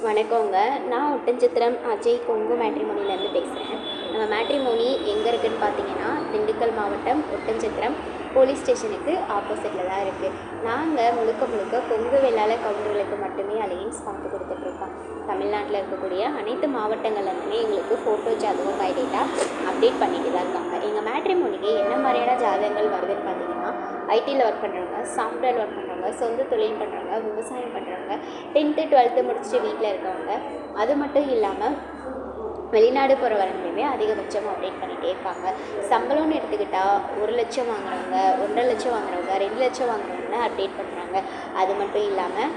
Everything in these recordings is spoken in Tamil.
வணக்கங்க. நான் ஒட்டன்சத்திரம் அஜய் கொங்கு மேட்ரிமோனிலேருந்து பேசுகிறேன். நம்ம மேட்ரிமோனி எங்கே இருக்குதுன்னு பார்த்தீங்கன்னா, திண்டுக்கல் மாவட்டம் ஒட்டன்சத்திரம் போலீஸ் ஸ்டேஷனுக்கு ஆப்போசிட்டில் தான் இருக்குது. நாங்கள் முழுக்க முழுக்க கொங்கு வெள்ளாள கவுண்டர்களுக்கு மட்டுமே அலையன்ஸ் பார்த்து கொடுத்துட்ருக்கோம். தமிழ்நாட்டில் இருக்கக்கூடிய அனைத்து மாவட்டங்கள்லேருந்துமே எங்களுக்கு ஃபோட்டோ ஜாதகம் பயோடேட்டா அப்டேட் பண்ணிட்டு தான் இருக்காங்க. எங்கள் மேட்ரிமோனிக்கு என்ன மாதிரியான ஜாதகங்கள் வருதுன்னு பார்த்தீங்கன்னா, ஐடியில் ஒர்க் பண்ணுறவங்க, சாஃப்ட்வேர் ஒர்க் பண்ணுறவங்க, சொந்த தொழில் பண்ணுறவங்க, விவசாயம் பண்ணுறவங்க, 10th 12th முடிச்சுட்டு வீட்டில் இருக்கவங்க, அது மட்டும் இல்லாமல் வெளிநாடு போகிற வரவங்களுமே அதிகபட்சமாக அப்டேட் பண்ணிகிட்டே இருக்காங்க. சம்பளம்னு எடுத்துக்கிட்டால் 1 லட்சம் வாங்குறவங்க, 1.5 லட்சம் வாங்குறவங்க, 2 லட்சம் வாங்குறவங்க அப்டேட் பண்ணுறாங்க. அது மட்டும் இல்லாமல்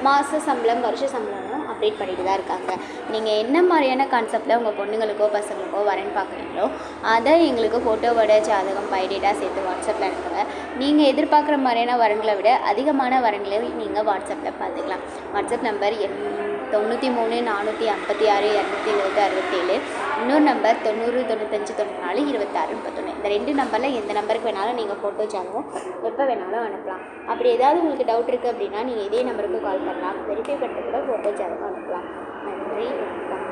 மாத சம்பளம், வருஷ சம்பளமும் அப்டேட் பண்ணிட்டு தான் இருக்காங்க. நீங்கள் என்ன மாதிரியான கான்செப்டில் உங்கள் பொண்ணுங்களுக்கோ பசங்களுக்கோ வரேன்னு பார்க்குறீங்களோ அதை எங்களுக்கு ஃபோட்டோவோட ஜாதகம் பயோடேட்டா சேர்த்து வாட்ஸ்அப்பில் அனுப்புங்க. நீங்கள் எதிர்பார்க்குற மாதிரியான வரன்களை விட அதிகமான வரன்களை நீங்கள் வாட்ஸ்அப்பில் பார்த்துக்கலாம். வாட்ஸ்அப் நம்பர் 93 456 270 67, இன்னொரு நம்பர் 90 95 94 26 31. இந்த 2 நம்பரில் எந்த நம்பருக்கு வேணாலும் நீங்கள் ஃபோட்டோ ஜாதகம் எப்போ வேணாலும் அனுப்பலாம். அப்படி ஏதாவது உங்களுக்கு டவுட் இருக்குது அப்படின்னா நீங்கள் இதே நம்பருக்கு கால் பண்ணலாம். வெரிஃபை பண்ணிட்டு கூட ஃபோட்டோ ஜாதகம் அனுப்பலாம். நன்றி, வணக்கம்.